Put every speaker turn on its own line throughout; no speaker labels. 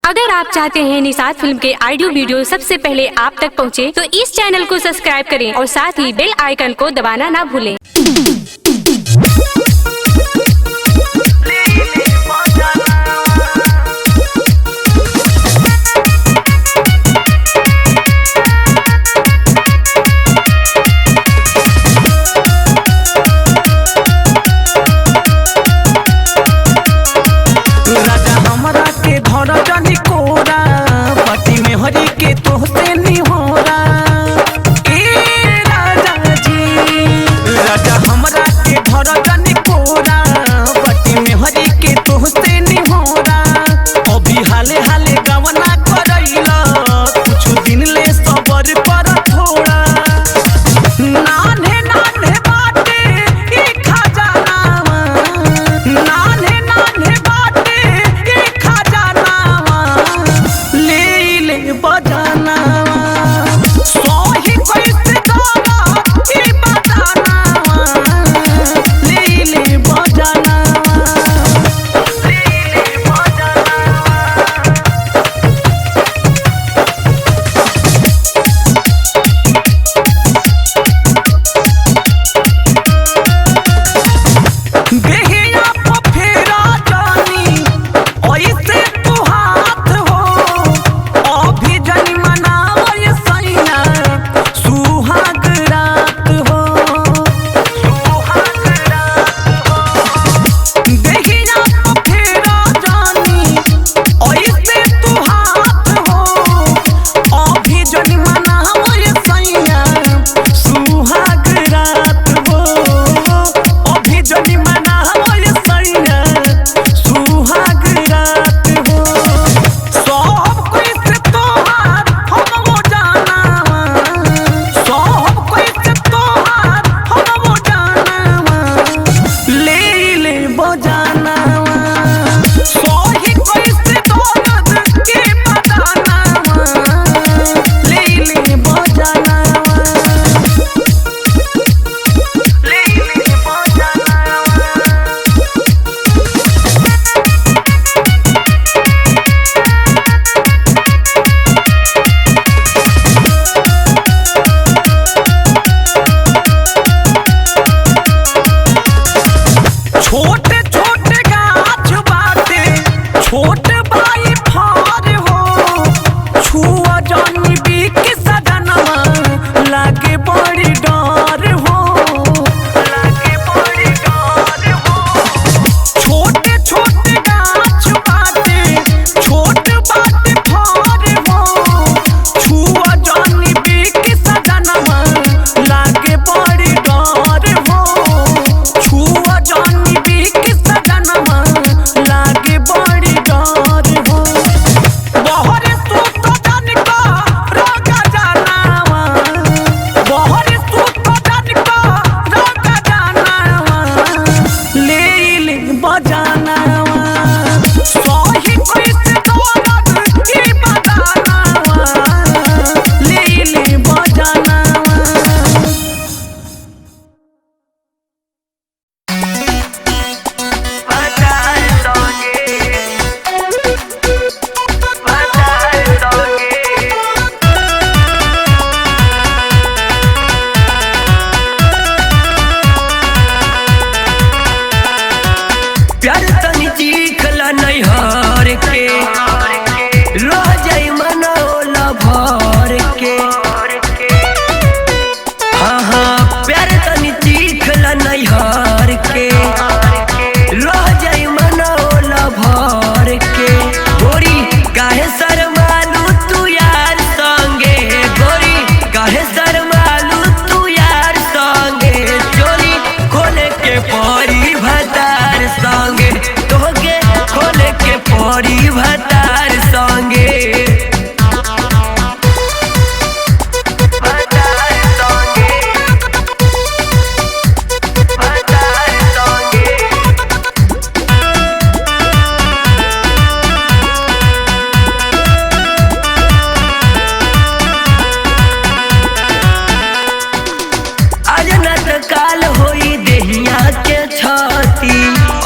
अगर आप चाहते हैं निषाद फिल्म के ऑडियो वीडियो सबसे पहले आप तक पहुंचे, तो इस चैनल को सब्सक्राइब करें और साथ ही बेल आइकन को दबाना ना भूलें।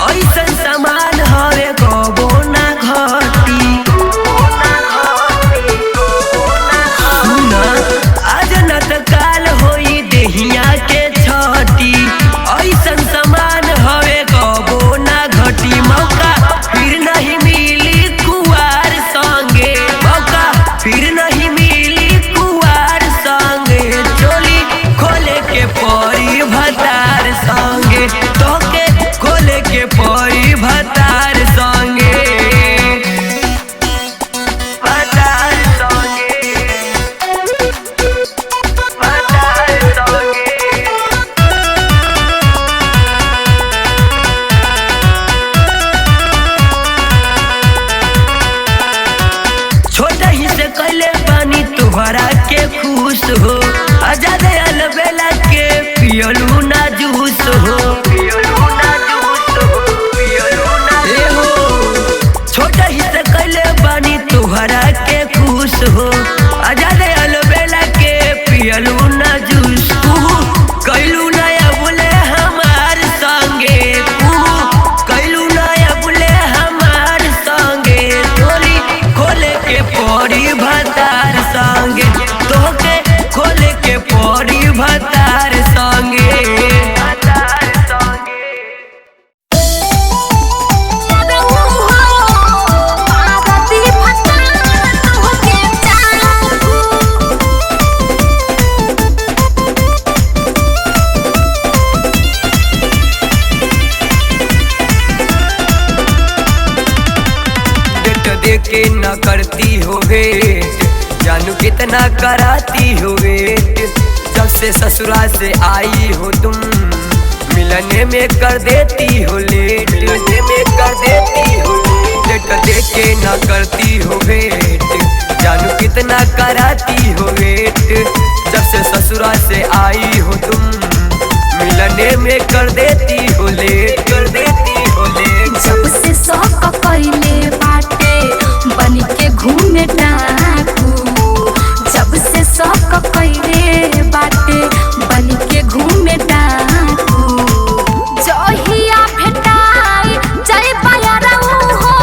ऐसन समान हवे कबो ना घटी। कैले बानी तुहरा के खुश हो आजाद अलबेला के पियलू ना जूस हो छोटा ही से कैले बानी तुहरा के खुश हो आजाद अलबेला के पियलू ना जूस कैलू नया बोले हमार संगे कैलू नया बोले हमार संगे तोरी खोले के पौड़ी भतार संगे तोके खोले के पौड़ी भतार संगे के न करती हो वेट जानू कितना कराती हो वेट जब से ससुराल से आई हो तुम मिलने में कर देती हो लेट मिलने में कर देती हो लेट देख के न करती हो वेट जानू कितना कराती हो वेट जब से ससुराल से आई हो तुम मिलने में कर देती हो लेट कर देती हो लेट
जब से शौक कैले बाटे बन के घूमे डाकू जब से शौक कैले बाटे बन के घूमे डाकू जहिया भेटाई जय पायरऊ हो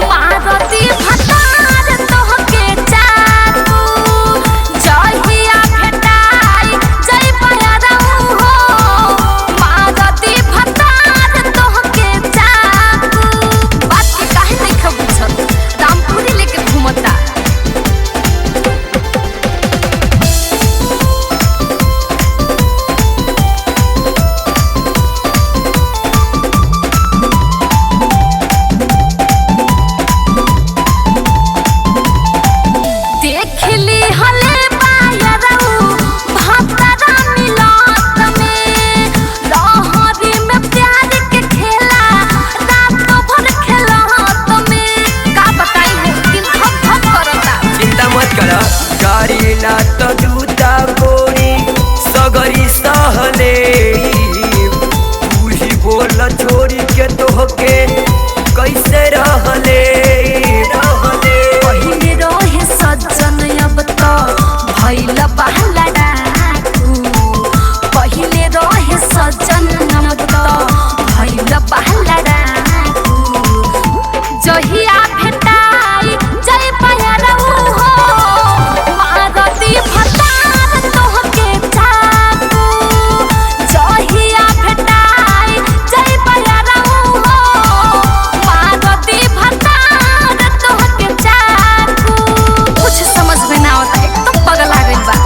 मारती भतार तोहके चाकू जहिया भेटाई जय पायरऊ हो मारती भतार तोहके चाकू बात के काहे नहीं खबुझत रामपुरी लेके घूमता देखली हले बायरऊ भतरा मिलत में लहरी में प्यार के खेला रात भर खेलत में का बताई है दिल धक धक करता
चिंता मत कर गाड़ी ना तो जूता गोरी सगरी सहले तू ही बोल छोड़ी के तोहके कैसे रहले
पहिले रहे सज्जन अब तो भइल बहला डाकू पहिले रहे सज्जन अब तो भइल बहला डाकू जहिया भेटाई जय पायरऊ हो मारती भतार तोहके चाकू जहिया भेटाई जय पायरऊ हो मारती भतार तोहके चाकू कुछ समझ में ना आता एकदम पगला गइल बा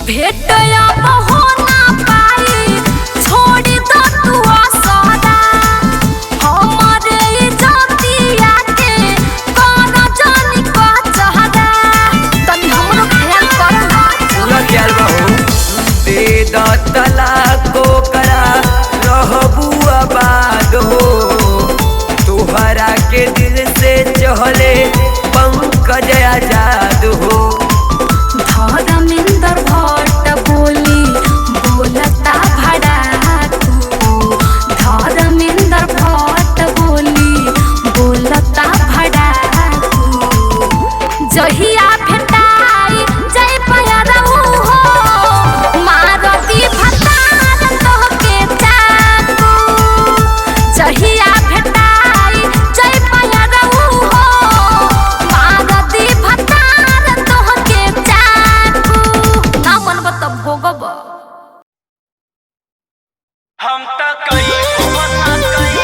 भेटया हो ना पाई छोड़ी दो तू आसरा हमारे इज्जतिया के कौन जानी का चहरा तनी हमरो ख्याल कर ना
पूरा ख्याल बहू दे द तलाको करा रहबू आबाद हो तोहरा के दिल से चहले पंकज आजाद हो
धर्मेंद्र भट्ट बोलता भड़ाकू धर्मेंद्र भट्ट बोलता भड़ाकू जहिया भेटाई जय पायरऊ हो मारती भतार तोहके चाकू जहिया भेटाई जय पायरऊ हो मारती भतार तोहके चाकू ना मन बत भोगब
हम त कई बता कई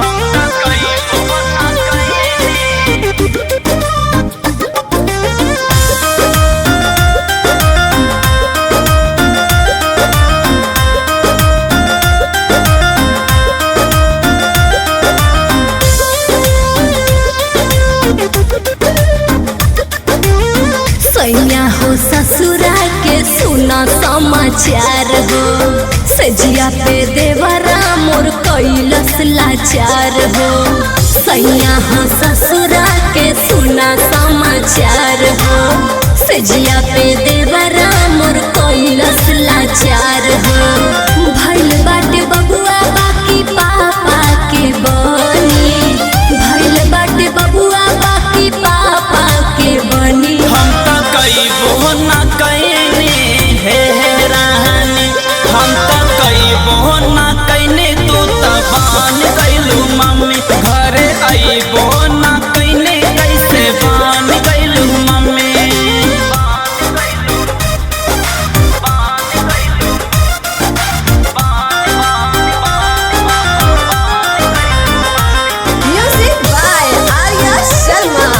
हम त कई बता कई
सजिया पे देवरा मोर कैलस लाचार हो सैया हो ससुरा के सुना समाचार हो सजिया पे देवरा मोर कैलस लाचार हो भइल बाटे बबुआ बाकी पापा के बनी भइल बाटे बबुआ बाकी पापा के बनी
हम तो कई बोना कहने हे रानी हम तो कई बोना कहने तू तबान कैलू मम्मी घरे आई बोना कहने कैसे बान कैलू mummy
music by Arya Sharma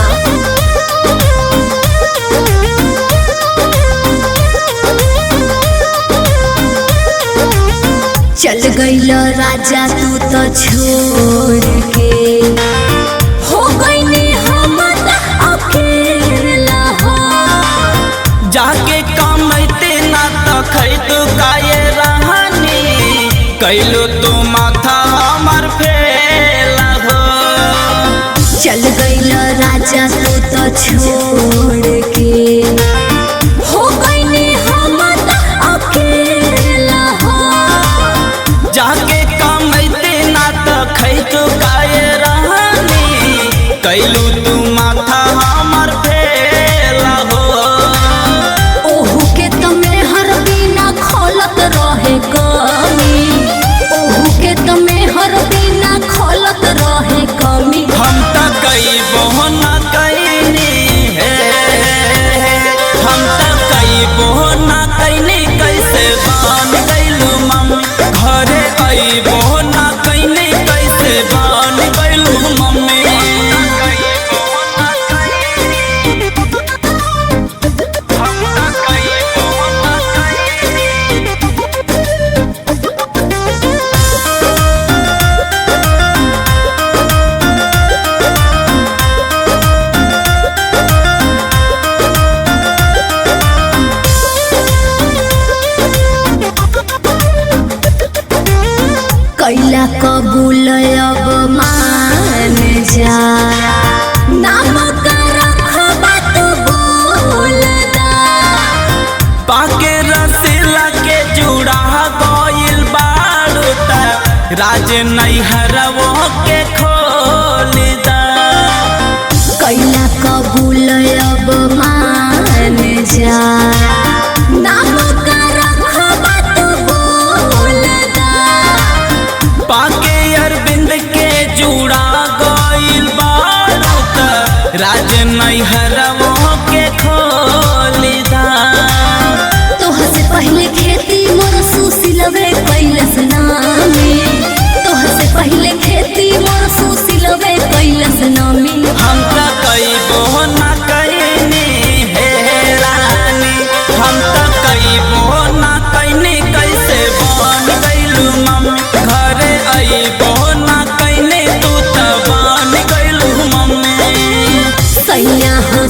चल गईल राजा तू तो छोड़ के हो गईनी हम त अकेला हो
जाके कमैते ना तो खैतु काये रहनी कैलू तू माथा हमर फेला हो
चल गईल राजा तू तो छोड़ के हो गईनी हम त अकेला हो
जाके कमैते ना तो खैतु काये रहनी कैलू तू माथा हमर फेला हो
ओहू के तमे हर बिना खोलत रहे कमी ओहू के तमे हर बिना खोलत रहे कमी
हम तो कई बहना कहनी है हम तो कई बहना कहनी कैसे बान गैलू मम्मी घरे आई बहना कहनी कैसे बान गैलू मम्मी
कैला कबूल अब मान जा नाम का रखबा तो बोल दा
पाके रसीला के जुड़ा गइल बाड़ू त राज नैहरवो के खोल दा
कैला कबूल अब मान जा नाम का रखबा तो बोल दा
पाके अरविंद के जुड़ा गइल बाड़ू त राज नैहरवो के खोल दा
तोह से पहले खेती मोर सुसिलवे कैलस नामी तोह से पहले खेती मोर सुसिलवे कैलस नामी
हम तो कई बोना कहनी हे रानी हम तो कई बोना कहनी कैसे बान गैलू मम्मी घरे आई बोना कहनी तू तो बान गैलू मम्मी
सैया हो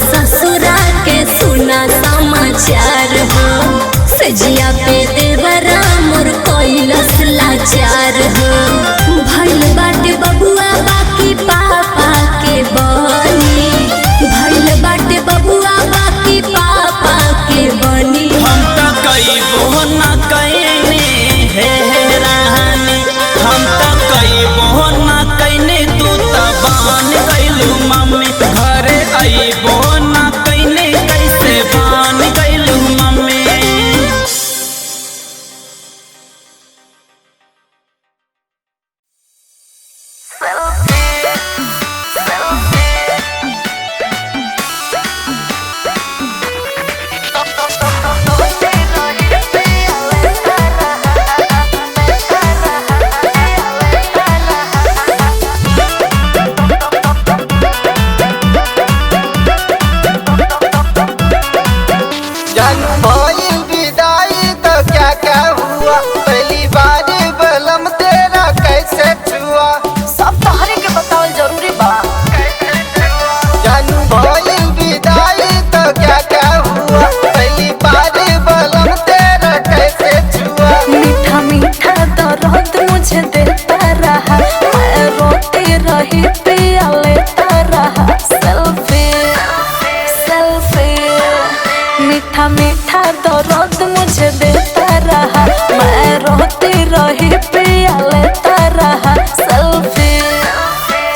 पिया लेता रहा सेल्फी सेल्फी। मीठा मीठा दर्द मुझे देता रहा, मैं रोती रही पिया लेता रहा सेल्फी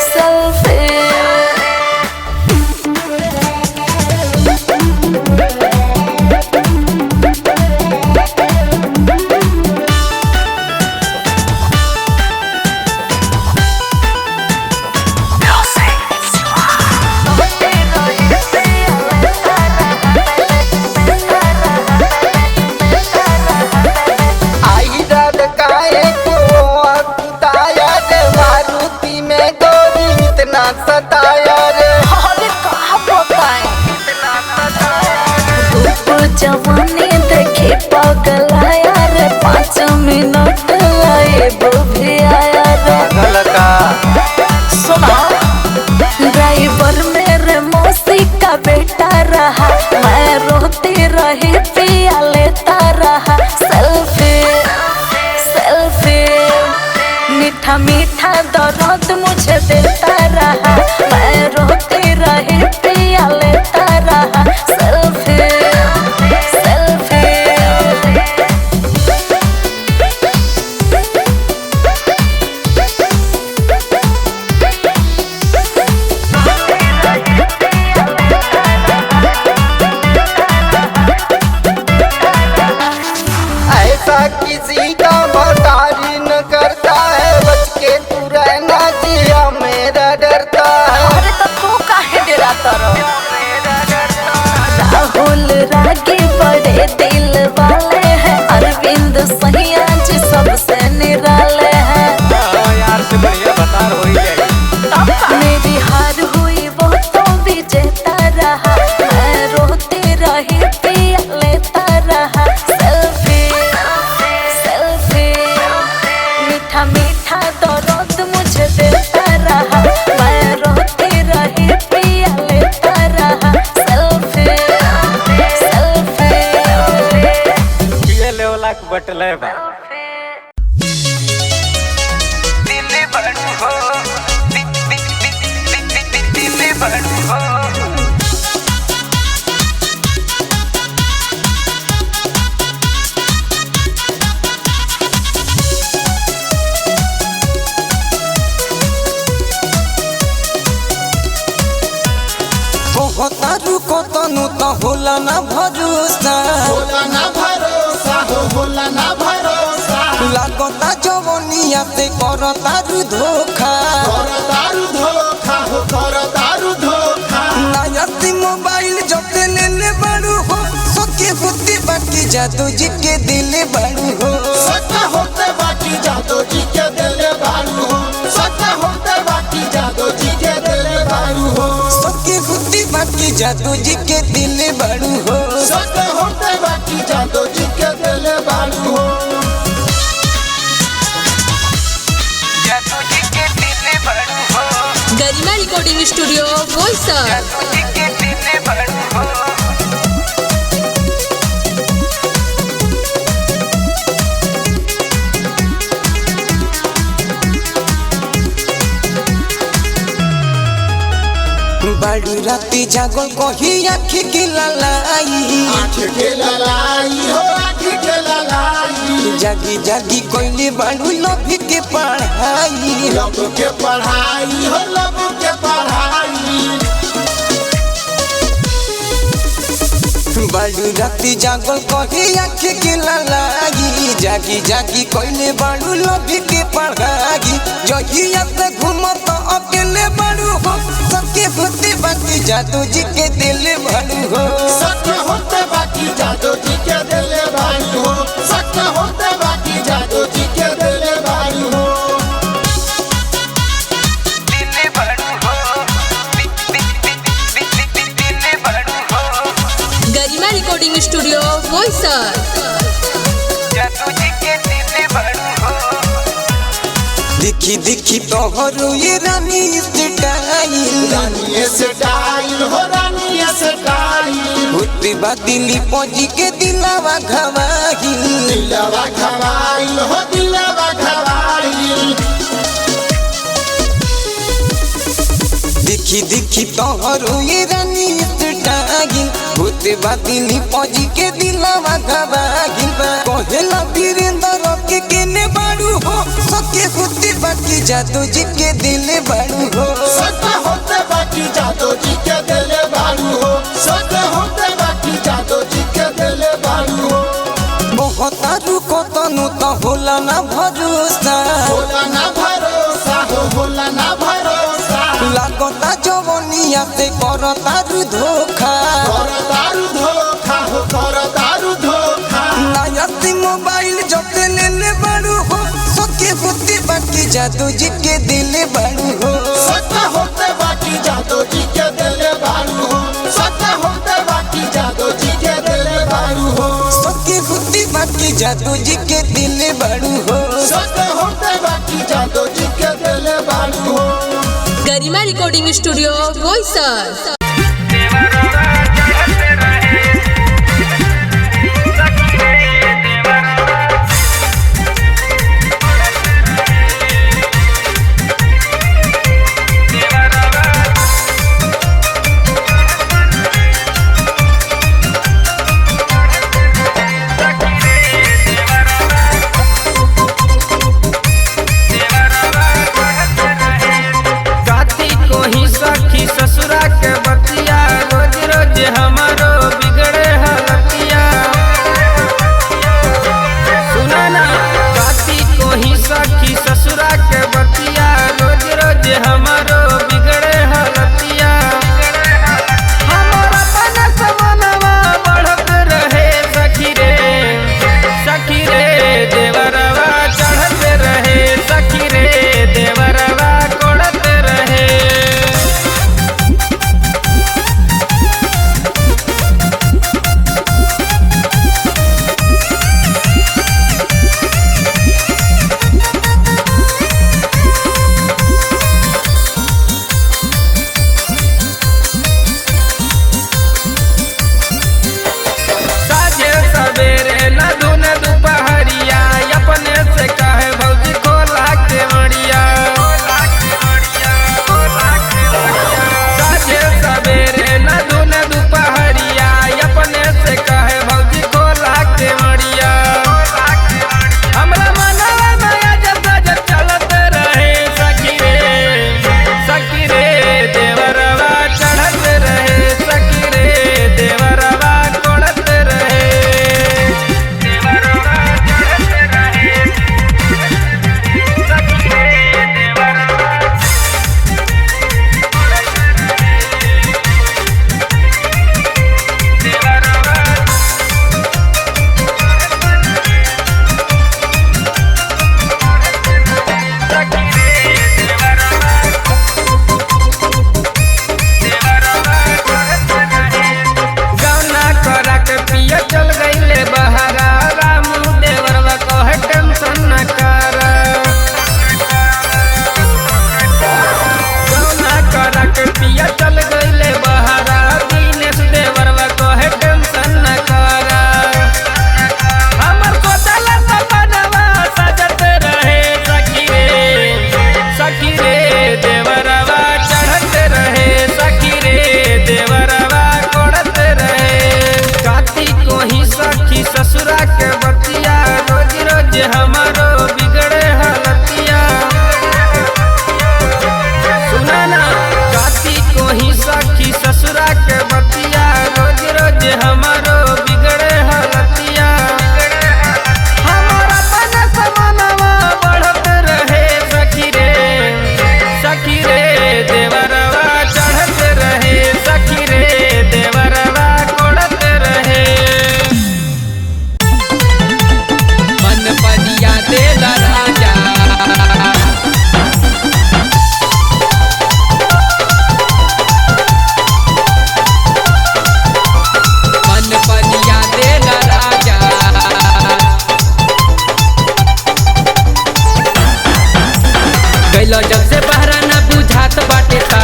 सेल्फी।
सताया रे
कहा बताए जवानी देखे पगलाया रे, 5 मिनट लाए वो भी आया रे। सुना ड्राइवर मेरे मौसी का बेटा रहा, मैं रोती रही पिया लेता रहा सेल्फी सेल्फी। मीठा मीठा दर्द मुझे देता रहा, मैं रोती रही पिया लेता रहा सेल्फी सेल्फी।
ऐसा किसी का भतारी न करता है, बच के तू रहना जिया मेरा डरता है।
अरे तो तू काहे डराता रहो? राहुल रागी बड़े दिल वाले हैं, अरविंद सैया जी सबसे निराले हैं।
यार से बढ़िया बता हो ही जाएगी।
मेरी हार हुई वो तो विजेता रहा, मैं रोती रही पिया लेता रहा सेल्फी सेल्फी। मीठा मीठा दर्द मुझे देता रहा, मैं रोती रही पिया लेता रहा सेल्फी सेल्फी।
ये लेवला के बटले बा दिल्ली बड़ू हो दिल्ली बड़ू हो।
तारू को तनु तो होला ना भरोसा,
होला ना भरोसा हो, होला ना भरोसा।
लागता जवनिया ते करो तारू धोखा,
कर दारू धोखा हो, कर दारू धोखा।
नया सिम मोबाइल जब ले ले बड़ू हो, सके होती बाकी जादू जी के दिल बड़ू हो।
सत्ता होते बाकी जादू जी के दिल बारू हो, सत्ता होते बाकी जादू जी के दिल बारू हो।
सके होती बाकी जादू जी के दिल बड़ू हो।
सत्ता होते बाकी जादू जी के दिल बारू हो।
जादू जी के दिल बड़ू हो,
गरिमा रिकॉर्डिंग स्टूडियो बोईसर।
जादू जी के दिल बड़ू हो।
बड़ी राती जागल कही आँखी की ललाई,
आँख के ललाई हो, आँख के ललाई।
जागी जागी कोइली बड़ू लभ के पढ़ाई,
लब के पढ़ाई हो, लब के पढ़ाई।
बड़ी राती जागल कही आँखी की ललाई, जागी जागी कोइली बड़ू लभ के पढ़ाई। जहिया से घूमत अकेले बड़ू हो, सबके होते बाकी जादू जी के दिल बड़ू हो।
सत्य होते बाकी जादू जी के दिल बारू हो, सत्य होते बाकी जादू जी के दिल बारू हो।
दिल्ली बड़ू हो दिल्ली बड़ू हो।
गरिमा रिकॉर्डिंग स्टूडियो बोईसर।
जादू जी के दिल बड़ू हो।
देखी देखी तोहरो ये रानी स्टाइल,
रानी स्टाइल हो, रानी स्टाइल।
होते बा दिल्ली पहुंची के दिलावा घवाइल,
दिलवा घवाइल हो, दिलवा घवाइल।
देखी देखी तोहरो ये रानी टागिन होते बातिनी पजी के दिलवा घबागिन कहेला वीरेंद्र के केने बाड़ू हो सके होते बाकी जादू जी के दिल बाड़ू हो
सके होते बाकी जादू जी के दिल बाड़ू हो सके होते बाकी जादू जी के दिल बाड़ू हो
बहुतारू को तनु तो होला ना भरोसा
होला ना भरोसा
लागता जवनिया से करतारू धोखा नया सिम मोबाइल जब ले ले बाड़ू हो सके होते बाकी जादू जी के दिल बाड़ू हो
सके होते बाकी जादू जी के दिल बाड़ू हो सके होते बाकी जादू जी के दिल बाड़ू हो
सके होते बाकी जादू जी के दिल बाड़ू हो
सके होते बाकी जादू जी के दिल बाड़ू हो।
गरिमा रिकॉर्डिंग स्टूडियो बोईसर।
ससुरा के बतिया रोज रोज हमारो बिगड़े हलतिया सुना ना काती को ही सखी ससुरा के बतिया रोज रोज हमारो बिगड़े हलतिया हमारा पन समनवा बढ़त रहे सखी रे देवरवा चढ़त रहे सखी रे देवरवा कोड़त रहे ससुरा के बतिया रोज रोज हमारो बिगड़े हलतिया सुना ना काती को ही सखी ससुरा के बतिया रोज रोज हमारो बिगड़े हलतिया हमारा पन समनवा बढ़त रहे सखी रे देवरवा चढ़त रहे सखी रे देवरवा कोड़त रहे जब से बहरा ना बुझात बाटे ता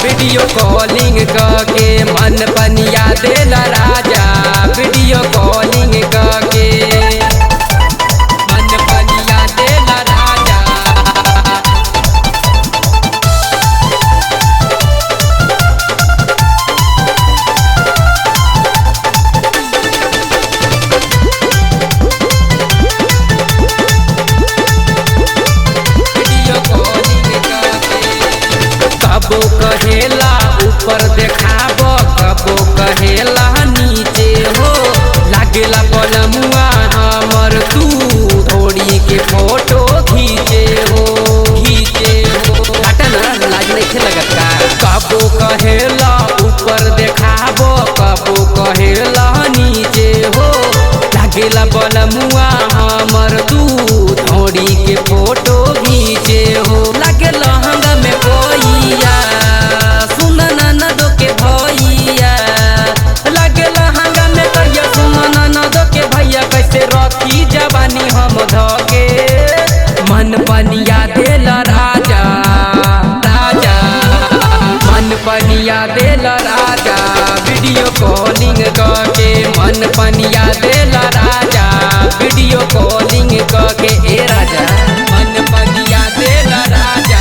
वीडियो कॉलिंग के मन पनिया देला राजा वीडियो कॉलिंग के मन पनिया देला राजा कबो कहेला ऊपर देखाब कबो कहेला नीचे हो लागेला पलमुआ हमर तू थोड़ी के फोटो खींचे हो काटा ना लाज नहीं लगता कबो कहेला ऊपर देखाब कबो कहेला नीचे हो लागेला पलमुआ हमर तू थोड़ी के फोटो खींचे हो लागे लहंगा में कोइया सुन ननद के भैया लागे लहंगा में कहिया सुन ननद के भैया कैसे रखी जवानी हम धके मन पनिया देला राजा राजा मन पनिया देला राजा वीडियो कॉलिंग के मन पनिया देला राजा वीडियो कॉलिंग के ए राजा मन पनिया देला राजा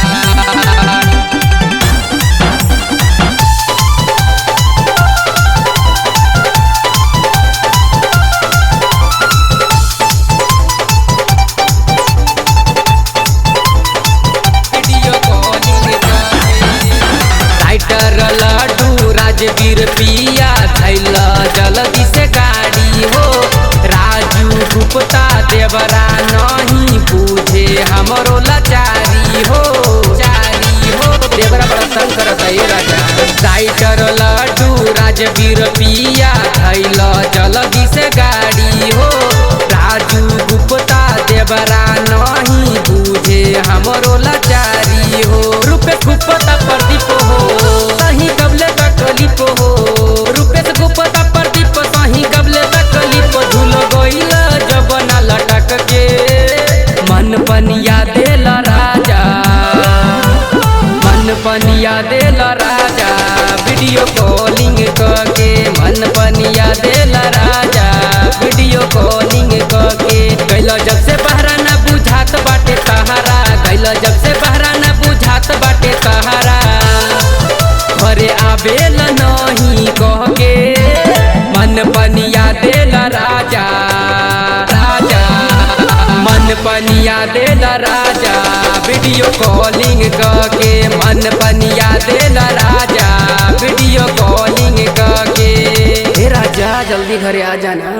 राइटर लाडू राजवीर पिया थैला जल्दी से गाड़ी हो राजू गुप्ता देवरा नहीं पूछे हमरो लाचारी हो देवरा बड़ा तंग करता है राजा राइटर लाडू राजवीर पिया थैला जल्दी से गाड़ी हो राजू गुप्ता देवरा नहीं पूछे हमरो लाचारी हो रुपे गुप्ता प्रदीप हो सही कबले तकलीफ हो रुपेश गुप्ता प्रदीप सही कबले तकलीफ झूल गइल जब ना लटक के मन पनिया देला राजा मन पनिया देला राजा वीडियो कॉलिंग के मन पनिया देला राजा वीडियो कॉलिंग के गइल जब से बहरा ना बुझात बाटे सहारा गइल जब से बहरा ना बुझात बाटे सहारा घरे आवेल नहीं कह के मन पनिया देला राजा राजा मन पनिया देला राजा वीडियो कॉलिंग के मन पनिया देला राजा वीडियो कॉलिंग के हे राजा जल्दी घरे आ जाना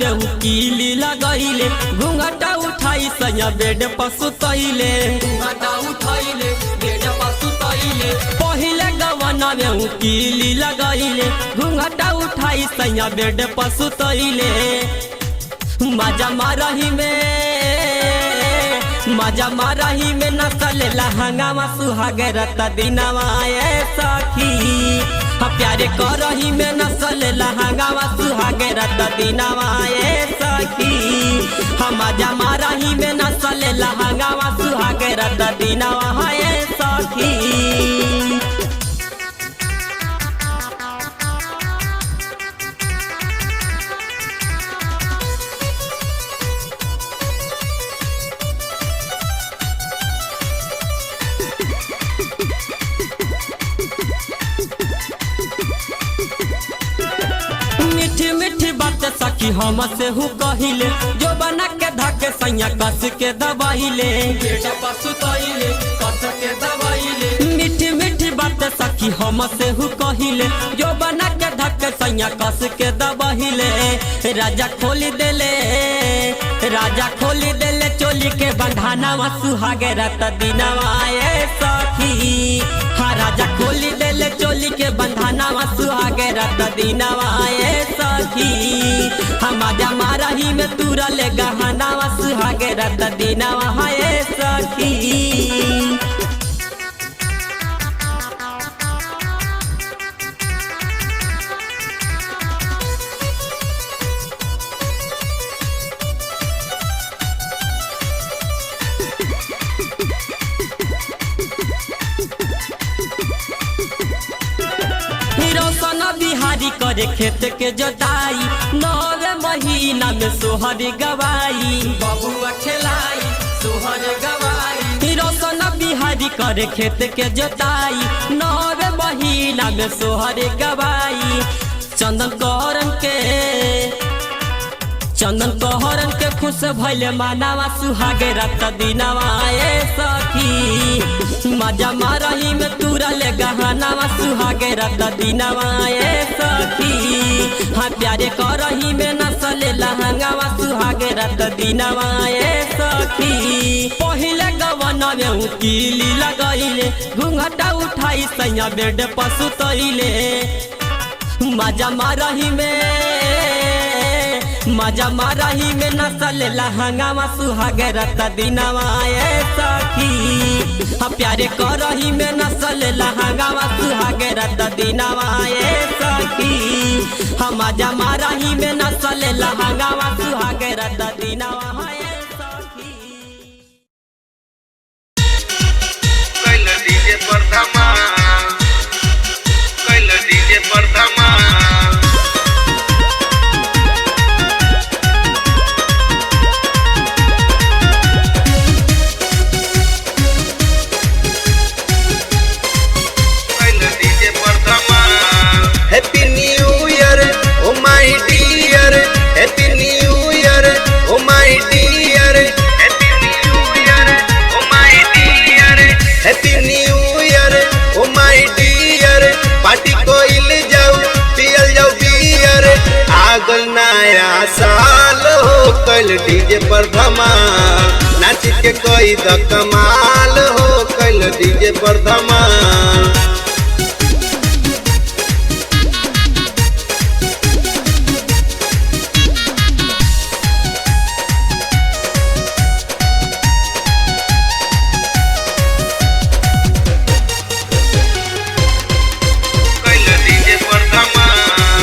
देहु कीली लगैले घुंघटा उठाई सैया बेड पर सुतैले पहिले गवना देहु कीली लगैले घुंघटा उठाई सैया बेड पर सुतैले मजा मारही में नसल लहंगावा सुहागे रत दिनवा ए सखी प्यारे करही में नसल लहंगावा सुहागे रत दिनवा ए सखी मजा मारही में नसल लहंगावा सुहागे रत दिनवा ए सखी सखी हम से हूँ कहिले जो बना के धके सैया कस के दबाइले मीठी मीठी बात सखी हम से हूँ कहिले जो बना के धके सैया कस के दबाइले राजा खोली देले चोली के बंधाना सुहागे रत दिनवा ए सखी राजा खोली देले चोली के बंधाना सुहागे रत दिनवा ए सखी हम मारही में तुरल गहना सुहागे रत दिनवा ए सखी। रोशन बिहारी करे खेत के जोताई, 9 महीना में सोहर गवाई, बबुआ खेलाई सोहर गवाई। रोशन बिहारी करे खेत के जोताई, 9 महीना में सोहर गवाई। चंदन कहरन के खुश भइले मानवा सुहागे रात दिनवा ए सखी। मजा मारही में तुरले गहनावा सुहागे रात दिनवा ए सखी। हाँ प्यारे करही में नसले लहंगावा सुहागे रात दिनवा ए सखी। पहिले गवना में उकीली लगैले, घूंघटा उठाई सैया बेड पर सुतैले। मजा मारही में नसल लहंगावा सुहागे रात दिनवा ए सखी। हाँ प्यारे करही में नसल लहंगावा सुहागे रात दिनवा ए सखी। हाँ मजा मारही में नसल लहंगावा सुहागे रात दिनवा ए सखी।
कैल डीजे पर धमाल, कैल डीजे पर धमाल।
Happy new year oh my dear, happy new year oh my dear,
happy new year oh my dear,
happy new year oh my dear. Party कोइल जाओ पियल जाओ बियर, आगल नया साल हो कैल डीजे पर धमाल। नाच के कोई द कमाल हो कैल डीजे पर धमाल।
कैल डीजे पर धमाल,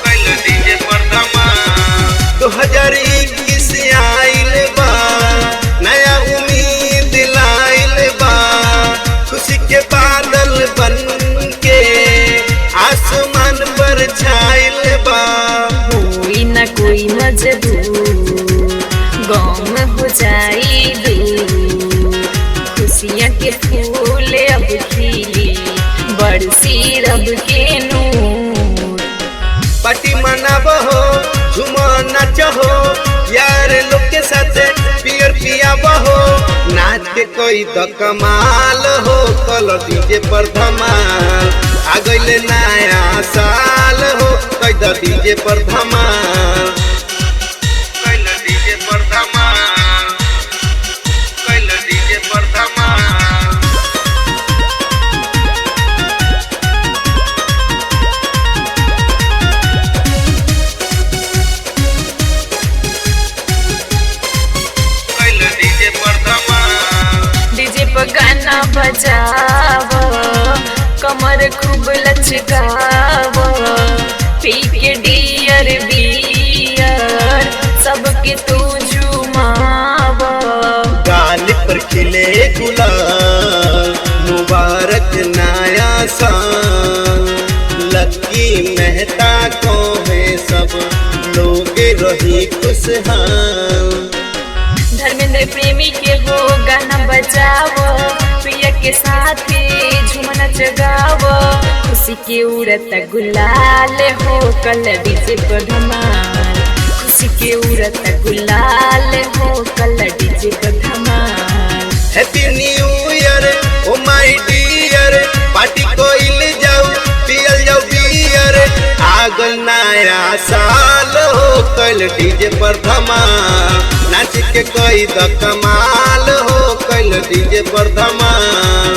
कैल डीजे पर धमाल।
2021 आइल बा, नया उम्मीद लाइल बा। खुशी के बादल बन के आसमान पर छाइल बा।
कोई न कोई मजबूर गम हो जाई दूर, खुशियाँ के फूल अब खिली बरसी रब के नूर।
पार्टी मनाबो हो झूमो नाचो हो, यार लोग के साथ पियर पियाबो हो। नाच के कोई द कमाल हो कल डीजे पर धमाल। आ गइले नया साल हो कोई द डीजे पर धमाल।
कैल डीजे पर धमाल, कैल डीजे पर धमाल। कैल डीजे पर धमाल,
डीजे पर गाना बजावो, कमर खूब लचकावो। पी के डियर बियर सबके तू झुमावो।
गाल पर खिले गुलाल मुबारक नया साल। लकी मेहता को है सब लोग रही खुशहाल।
धर्मेंद्र प्रेमी के हो गाना बजावो, प्रिया के साथ झूमना जगावो। खुशी के उड़त गुलाल हो कल डीजे पर धमाल। खुशी के उड़त गुलाल हो कल डीजे पर धमाल।
Happy new year oh my dear, party कोइल जाओ पियल जाओ बियर। आगल नया साल हो कैल डीजे पर धमाल। नाच के कोई द कमाल हो कैल डीजे पर धमाल।